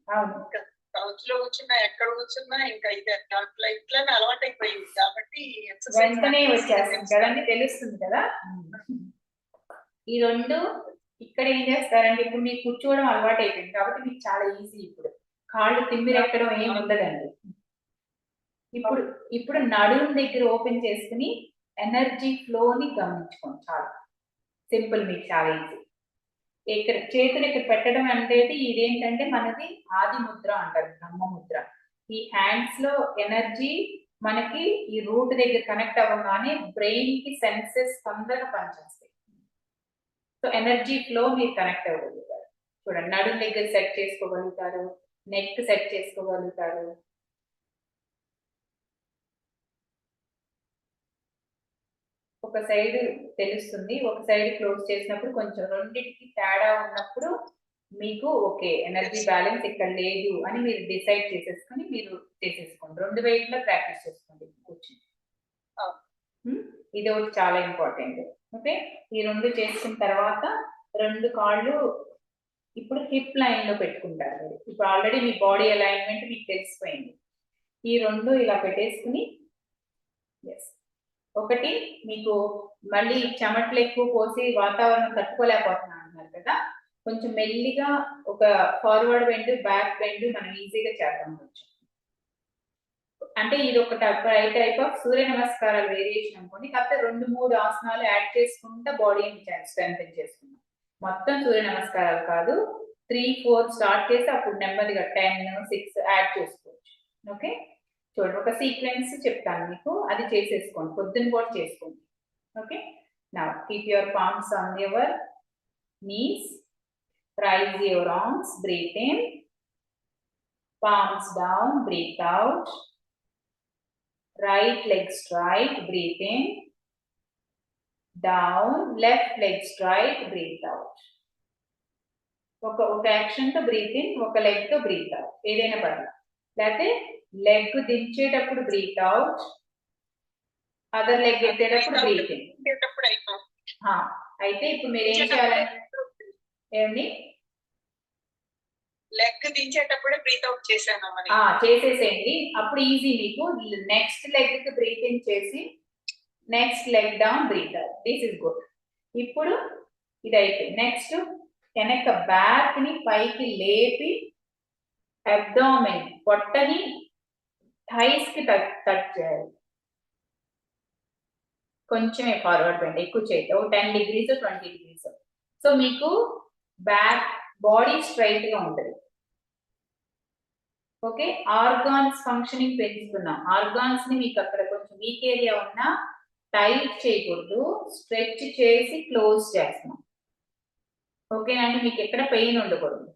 సౌత్ లో కూర్చున్నా ఎక్కడ కూర్చున్నా ఇంకా ఇది అట్లా ఇట్లానే అలవాటు అయిపోయింది కాబట్టి వెంటనే వచ్చేస్తుంది కదండి, తెలుస్తుంది కదా. ఈ 2 ఇక్కడ ఏం చేస్తారంటే ఇప్పుడు మీకు కూర్చోవడం అలవాటు అయిపోయింది కాబట్టి మీకు చాలా ఈజీ. ఇప్పుడు కాళ్ళు తిమ్మిరెక్కడం ఏం ఉండదండి. ఇప్పుడు ఇప్పుడు నడుము దగ్గర ఓపెన్ చేసుకుని ఎనర్జీ ఫ్లోని గమనించుకోండి. చాలా సింపుల్, మీకు చాలా ఈజీ. ఇక్కడ చేతులు ఇక్కడ పెట్టడం అనేది ఇదేంటంటే మనది ఆది ముద్ర అంటారు, బ్రహ్మ ముద్ర. ఈ హ్యాండ్స్ లో ఎనర్జీ మనకి ఈ రూట్ దగ్గర కనెక్ట్ అవ్వగానే బ్రెయిన్ కి సెన్సెస్ తొందరగా పనిచేస్తాయి. సో ఎనర్జీ ఫ్లో మీరు కనెక్ట్ అవ్వగలుగుతారు. చూడండి, నడుము దగ్గర సెట్ చేసుకోగలుగుతారు, నెక్ సెట్ చేసుకోగలుగుతారు. ఒక సైడ్ తెలుస్తుంది, ఒక సైడ్ క్లోజ్ చేసినప్పుడు కొంచెం రెండింటికి తేడా ఉన్నప్పుడు మీకు ఓకే ఎనర్జీ బ్యాలెన్స్ ఇక్కడ లేదు అని మీరు డిసైడ్ చేసేసుకుని మీరు చేసేసుకోండి. 2 వైపులా ప్రాక్టీస్ చేసుకోండి కూర్చొని. ఇది ఒకటి చాలా ఇంపార్టెంట్. ఓకే, ఈ 2 చేసుకున్న తర్వాత 2 కాళ్ళు ఇప్పుడు హిప్ లైన్ లో పెట్టుకుంటారు మీరు. ఇప్పుడు ఆల్రెడీ మీ బాడీ అలైన్మెంట్ మీకు తెలిసిపోయింది. ఈ 2 ఇలా పెట్టేసుకుని, ఎస్, ఒకటి మీకు మళ్ళీ చెమట్లు ఎక్కువ పోసి వాతావరణం తట్టుకోలేకపోతున్నాను అన్నారు కదా, కొంచెం మెల్లిగా ఒక ఫార్వర్డ్ బెండ్, బ్యాక్ బెండ్ మనం ఈజీగా చేద్దాం కొంచెం. అంటే ఇది ఒక టైప్ ఆఫ్ సూర్య నమస్కారాలు వేరియేషన్ అనుకోండి. కాకపోతే 2-3 ఆసనాలు యాడ్ చేసుకుంటా బాడీని స్ట్రెంథెన్ చేసుకుందాం. మొత్తం సూర్య నమస్కారాలు కాదు, 3-4 స్టార్ట్ చేసి అప్పుడు నెమ్మదిగా 10-6 యాడ్ చేసుకోవచ్చు. ఓకే, చూడండి ఒక సీక్వెన్స్ చెప్తాను మీకు, అది చేసేసుకోండి, పొద్దున్న కూడా చేసుకోండి. Okay, now keep your palms on your knees, raise your arms, breathe in, palms down, breathe out, right leg straight, breathe in, down, left leg straight, breathe out. ఒక యాక్షన్ తో బ్రీత్ ఇన్, ఒక leg తో breathe out, ఏదైనా పర్లేదు. లేకపోతే leg దించేటప్పుడు breathe out, other leg ఎత్తేటప్పుడు breathe in. అయితే ఇప్పుడు మీరు ఏం చేయాలంటే ఏమండి, లెగ్ దించేటప్పుడే బ్రీత్ అవుట్ చేశాను చేసేసేయండి. అప్పుడు ఈజీ మీకు. నెక్స్ట్ లెగ్ కి బ్రీత్ ఇన్ చేసి next leg down, breathe out. This is good. ఇప్పుడు ఇది అయిపోయింది. నెక్స్ట్ వెనక బ్యాక్ ని పైకి లేపి అబ్డామెన్, పొట్టని థైస్ కి టచ్ చేయాలి. కొంచెమే ఫార్వర్డ్ బెండ్, ఎక్కువ చేయదు. 10 degrees 20 degrees. సో మీకు బ్యాక్ బాడీ స్ట్రైట్ గా ఉంటుంది. ఓకే, ఆర్గాన్స్ ఫంక్షనింగ్ పెంచుతున్నాం. ఆర్గాన్స్ ని మీకు అక్కడ కొంచెం వీక్ ఏరియా ఉన్నా టైట్ చేయకూడదు, స్ట్రెచ్ చేసి క్లోజ్ చేస్తున్నాం. ఓకేనండి, మీకు ఎక్కడ పెయిన్ ఉండకూడదు.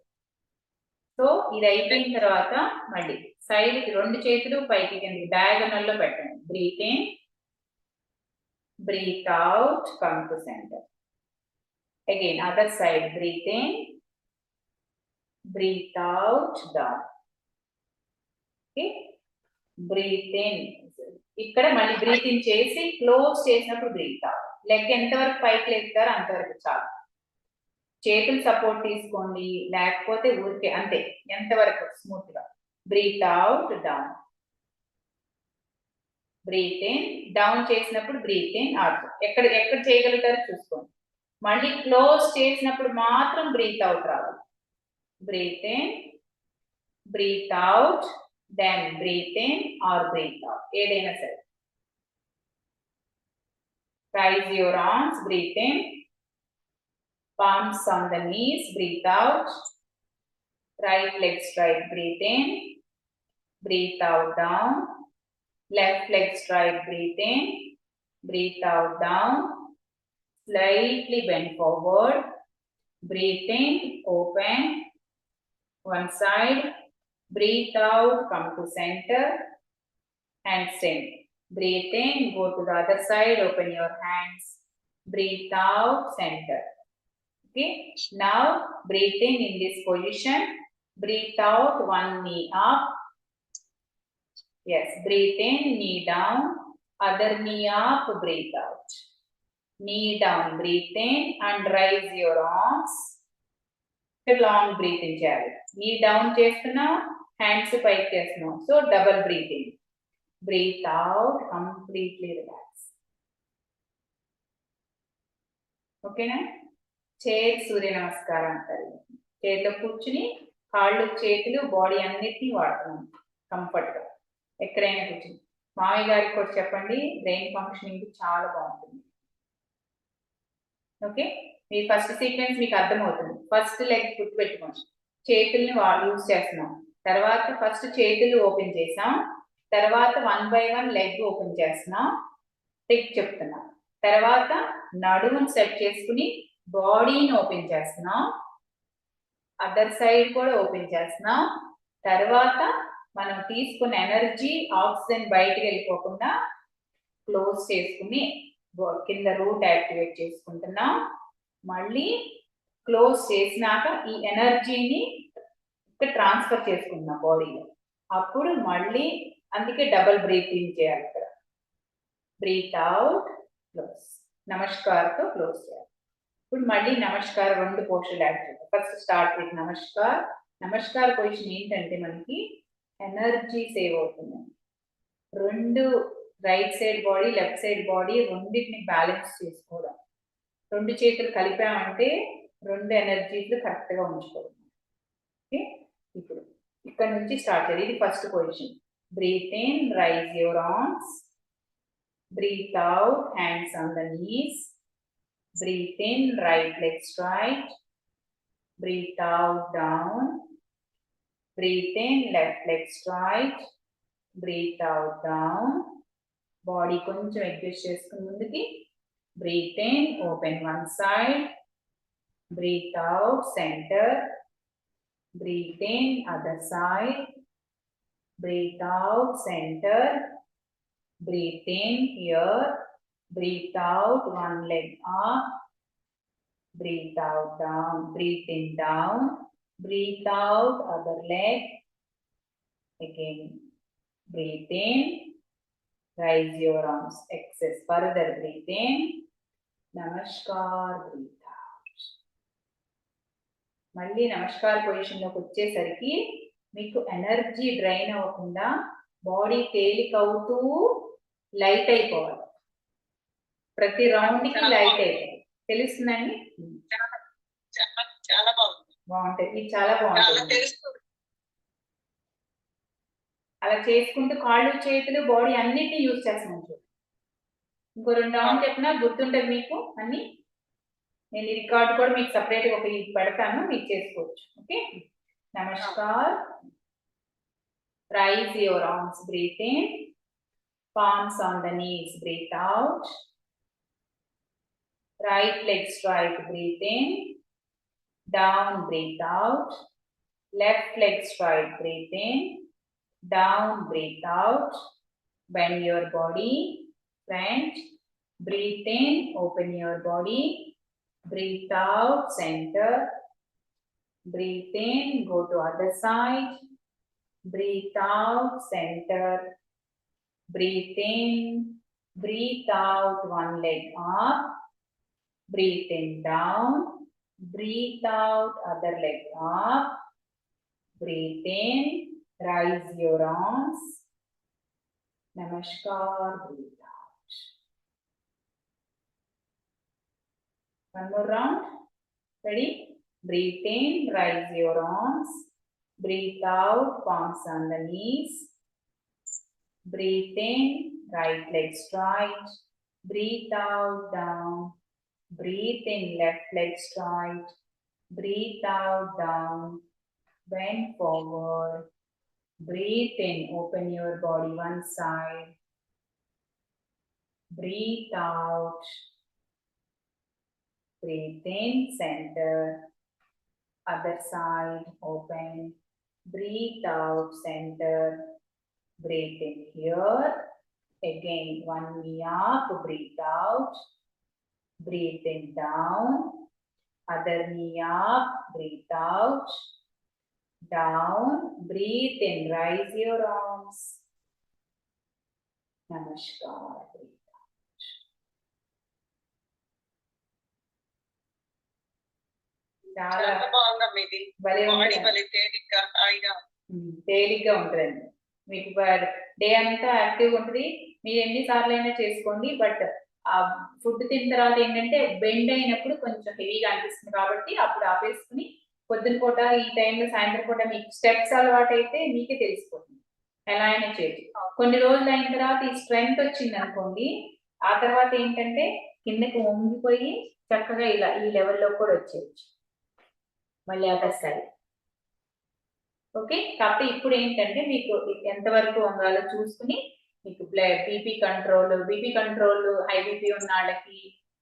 సో ఇది అయిపోయిన తర్వాత మళ్ళీ సైడ్ కి 2 చేతులు పైకి కిందకి డయాగనల్ లో పెట్టండి. Breathe in, breathe out, come to center. Again, other side, breathe in, breathe out, down. Okay, breathe in. ఇక్కడ మళ్ళీ బ్రీత్ ఇన్ చేసి క్లోజ్ చేసినప్పుడు బ్రీత్ అవుట్. లెగ్ ఎంతవరకు పైకి లేపుతారో అంతవరకు చాలు. చేతులు సపోర్ట్ తీసుకోండి, లేకపోతే ఊరికే అంతే, ఎంతవరకు స్మూత్ గా. Breathe out, down. Breathe in, down చేసినప్పుడు బ్రీత్ ఇన్, అవుట్. ఎక్కడ చేయగలుగుతారో చూసుకోండి. మళ్ళీ క్లోజ్ చేసినప్పుడు మాత్రం బ్రీత్ అవుట్ రావాలి. Breathe in, breathe out, then breathe in or breathe out, ఏదైనా సరే. Raise your arms, breathe in, palms on the knees, breathe out, right leg straight, breathe in, breathe out, down, left leg straight, breathe in, breathe out, down, slightly bend forward, breathe in, open, one side, breathe out, come to center, and send. Breathe in, go to the other side, open your hands, breathe out, center. Okay, now breathe in this position, breathe out, one knee up. Yes, breathe in, knee down, other knee up, breathe out. Knee down, breathe in, and raise your arms. Long breathe in చేయాలి. Knee down చేస్తున్నాం, hands పైకి చేస్తున్నాం. So double breathing. Breathe out, completely relax. ఓకేనా, chair సూర్య నమస్కారం అంటారు. చైర్లో కూర్చుని కాళ్ళు చేతులు బాడీ అన్నిటినీ వాడుతున్నాం కంఫర్ట్గా ఎక్కడైనా కూర్చుని. మామయ్య గారికి కూడా చెప్పండి, బ్రెయిన్ ఫంక్షనింగ్ చాలా బాగుంటుంది. ఓకే, మీ ఫస్ట్ సీక్వెన్స్ మీకు అర్థమవుతుంది. ఫస్ట్ లెగ్ గుర్తుపెట్టుకోండి, చేతుల్ని యూజ్ చేస్తున్నాం. తర్వాత ఫస్ట్ చేతులు ఓపెన్ చేసాం, తర్వాత 1 by 1 లెగ్ ఓపెన్ చేస్తున్నాం, టిక్ చెప్తున్నాం. తర్వాత నడుమును సెట్ చేసుకుని బాడీని ఓపెన్ చేస్తున్నాం, అదర్ సైడ్ కూడా ఓపెన్ చేస్తున్నాం. తర్వాత మనం తీసుకున్న ఎనర్జీ ఆక్సిజన్ బయటకు వెళ్ళిపోకుండా క్లోజ్ చేసుకుని కింద రూట్ యాక్టివేట్ చేసుకుంటున్నాం. మళ్ళీ క్లోజ్ చేసినాక ఈ ఎనర్జీని ట్రాన్స్ఫర్ చేసుకుంటున్నాం బాడీలో. అప్పుడు మళ్ళీ అందుకే డబుల్ బ్రీతింగ్ చేయాలి ఇక్కడ. బ్రీత్ అవుట్, క్లోజ్, నమస్కార్తో క్లోజ్ చేయాలి. ఇప్పుడు మళ్ళీ నమస్కారం 2 పోస్టులు యాడ్ చేయాలి. First start with namaskar. Namaskar position ఏంటంటే మనకి ఎనర్జీ సేవ్ అవుతుంది. 2 right side body left side body రెండింటిని బ్యాలెన్స్ చేసుకోవడం. 2 చేతులు కలిపామంటే 2 ఎనర్జీస్ కరెక్ట్గా ఉంచుకోవడం. ఓకే, ఇప్పుడు ఇక్కడ నుంచి స్టార్ట్ చేయాలి. ఇది first position. Breathe in, raise your arms. Breathe out, hands on the knees. Breathe in, right leg straight. Breathe out, down. Breathe in, left leg straight. Breathe out, down. Body కొంచెం adjust చేసుకుని ముందుకి. Breathe in, open one side. Breathe out, center. Breathe in, other side. Breathe out, center. Breathe in here, breathe out, one leg up, breathe out, down, breathe in, down, breathe out, other leg, again, breathe in, raise your arms, excess, further breathe in, namaskar, breathe out. మళ్ళీ నమస్కార పొజిషన్లోకి వచ్చేసరికి మీకు energy drain అవ్వకుండా body తేలికవుతూ light అయిపోవాలి. ప్రతి round కి light అయిపోవాలి. తెలుస్తుందండి? చాలా బాగుంటుంది. ఇది చాలా బాగుంటుంది. అలా చేసుకుంటూ కాళ్ళు చేతులు బాడీ అన్నిటిని యూజ్ చేస్తున్నాం. ఇంకో 2 రౌండ్ చెప్పినా గుర్తుంటుంది మీకు అన్ని. నేను ఈ రికార్డు కూడా మీకు సపరేట్ గా పెడతాను, మీకు చేసుకోవచ్చు. Okay, namaskar. Raise your arms, breathe in. Palms on the knees, breathe out. Right leg straight, breathe in. Down, breathe out. Left leg straight, breathe in. Down, breathe out. Bend your body, front. Breathe in, open your body. Breathe out, center. Breathe in, go to other side. Breathe out, center. Breathe in, breathe out, one leg up. Breathe in, down. Breathe out, other leg up. Breathe in, raise your arms. Namaskar, breathe out. One more round. Ready? Breathe in, raise your arms. Breathe out, palms on the knees. Breathe in, right leg straight. Breathe out, down. Breathe in, left leg straight. Breathe out, down. Bend forward. Breathe in, open your body one side. Breathe out. Breathe in, center. Other side, open. Breathe out, center. Breathe in here. Again, one knee up, breathe out. Breathe in, down. Other knee up, breathe out. Down. Breathe in, raise your arms. Namaskar, breathe out. చాలా బాగుందమ్మా. ఇది body భలే తేలిగ్గా హాయిగా తేలిగ్గా ఉంటుందండి. మీకు day అంతా యాక్టివ్గా ఉంటుంది. మీరు ఎన్నిసార్లు అయినా చేసుకోండి, బట్ ఆ ఫుడ్ తిన్న తర్వాత ఏంటంటే బెండ్ అయినప్పుడు కొంచెం హెవీగా అనిపిస్తుంది కాబట్టి అప్పుడు ఆపేసుకుని పొద్దున పూట ఈ టైంలో సాయంత్రం పూట మీకు స్టెప్స్ అలవాటు అయితే మీకే తెలిసిపోతుంది ఎలా అయినా చేయొచ్చు. కొన్ని రోజులు అయిన తర్వాత ఈ స్ట్రెంగ్త్ వచ్చింది అనుకోండి, ఆ తర్వాత ఏంటంటే కిందకి వంగిపోయి చక్కగా ఇలా ఈ లెవెల్లో కూడా వచ్చేయచ్చు మళ్ళీ ఆపేస్తారు. ఓకే, కాకపోతే ఇప్పుడు ఏంటంటే మీకు ఎంతవరకు వంగాలో చూసుకుని మీకు బీపీ కంట్రోల్ హై బీపీ ఉన్న వాళ్ళకి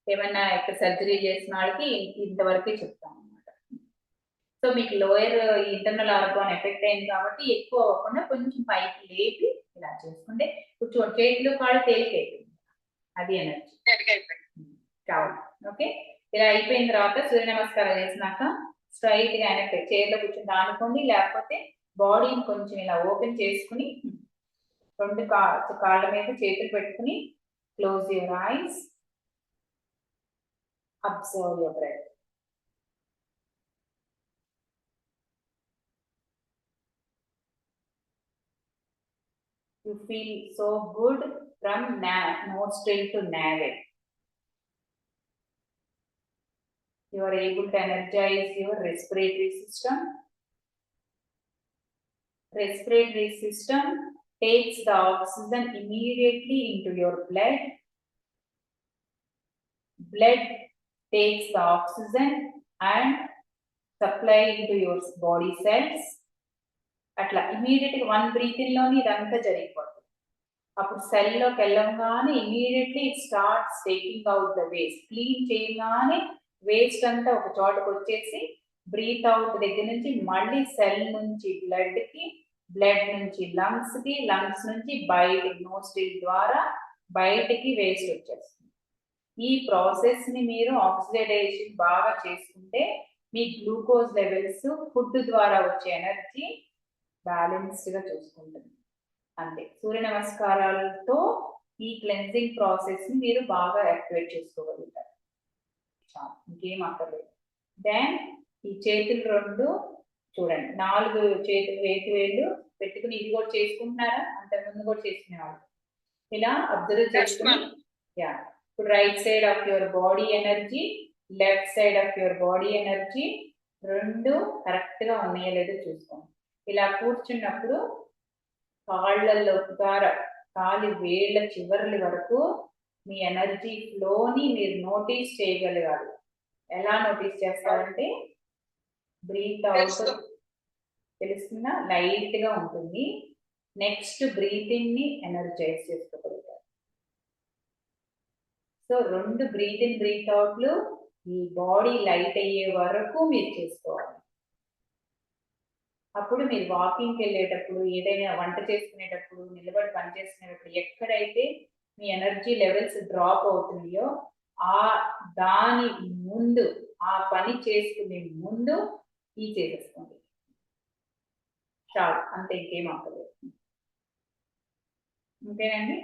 ఏమైనా సర్జరీ చేసిన వాళ్ళకి ఇంతవరకే చెప్తాం అనమాట. సో మీకు లోయర్ ఇంటర్నల్ ఆర్గాన్ ఎఫెక్ట్ అయింది కాబట్టి ఎక్కువ అవ్వకుండా కొంచెం పైకి లేపి ఇలా చేసుకుంటే కొంచెం చేతులు కాళ్ళు తేలికైపోయింది, అది ఎనర్జీ కావాలి. ఓకే, ఇలా అయిపోయిన తర్వాత సూర్య నమస్కారం చేసినాక స్ట్రైట్ గా వెనక్కి చైర్లో కూర్చొని ఆనుకోండి, లేకపోతే బాడీని కొంచెం ఇలా ఓపెన్ చేసుకుని రెండు కాళ్ళ మీద చేతులు పెట్టుకుని close your eyes, observe your breath. You feel so good from nostril to navel. You are able to energize your respiratory system. Respiratory system takes the oxygen immediately into your blood. Blood takes the oxygen and supply into your body cells. అట్లా immediate గా 1 breathing లోని ఇదంతా జరిగిపోతుంది. అప్పుడు cell లోకి వెళ్ళగానే immediately it starts taking out the waste. Clean చేయగానే waste అంతా ఒక చోటకు వచ్చేసి బ్రీత్ అవుట్ దగ్గర నుంచి మళ్ళీ సెల్ నుంచి బ్లడ్ కి, బ్లడ్ నుంచి లంగ్స్ కి, లంగ్స్ నుంచి బయటికి నోస్ట్రిల్ ద్వారా బయటికి వేస్ట్ వచ్చేస్తుంది. ఈ ప్రాసెస్ ని మీరు ఆక్సిడేషన్ బాగా చేసుకుంటే మీ గ్లూకోజ్ లెవెల్స్, ఫుడ్ ద్వారా వచ్చే ఎనర్జీ బ్యాలెన్స్డ్ గా చూసుకుంటుంది. అంతే, సూర్య నమస్కారాలతో ఈ క్లెన్జింగ్ ప్రాసెస్ ని మీరు బాగా యాక్టివేట్ చేసుకోగలుగుతారు. ఇంకేం అక్కర్లేదు. దెన్ ఈ చేతులు రెండు చూడండి, 4 చేతులు వేలు పెట్టుకుని ఇది కూడా చేసుకుంటున్నారా, అంతకుముందు కూడా చేసుకునేవాళ్ళు. ఇలా అబ్జర్వ్ చేసుకుని ఇప్పుడు right side of your body energy, left side of your body energy రెండు కరెక్ట్ గా ఉన్నాయో లేదో చూసుకోండి. ఇలా కూర్చున్నప్పుడు కాళ్ళల్లో ద్వారా కాలి వేళ్ళ చివర్ల వరకు మీ ఎనర్జీ ఫ్లోని మీరు నోటీస్ చేయగలగాలి. ఎలా నోటీస్ చేస్తారంటే బ్రీత్ అవుట్ తెలుస్తుందా, లైట్ గా ఉంటుంది. నెక్స్ట్ బ్రీతింగ్ ని ఎనర్జైజ్ చేసుకోగలుగుతారు. సో 2 బ్రీత్ ఇన్ బ్రీత్ అవుట్లు ఈ బాడీ లైట్ అయ్యే వరకు మీరు చేసుకోవాలి. అప్పుడు మీరు వాకింగ్కి వెళ్ళేటప్పుడు, ఏదైనా వంట చేసుకునేటప్పుడు, నిలబడి పని చేసుకునేటప్పుడు ఎక్కడైతే మీ ఎనర్జీ లెవెల్స్ డ్రాప్ అవుతున్నాయో దాని ముందు, ఆ పని చేసుకునే ముందు ఈ చేసేసుకోండి చాలు, అంతే, ఇంకేం అవ్వలేదు. అంతేనండి.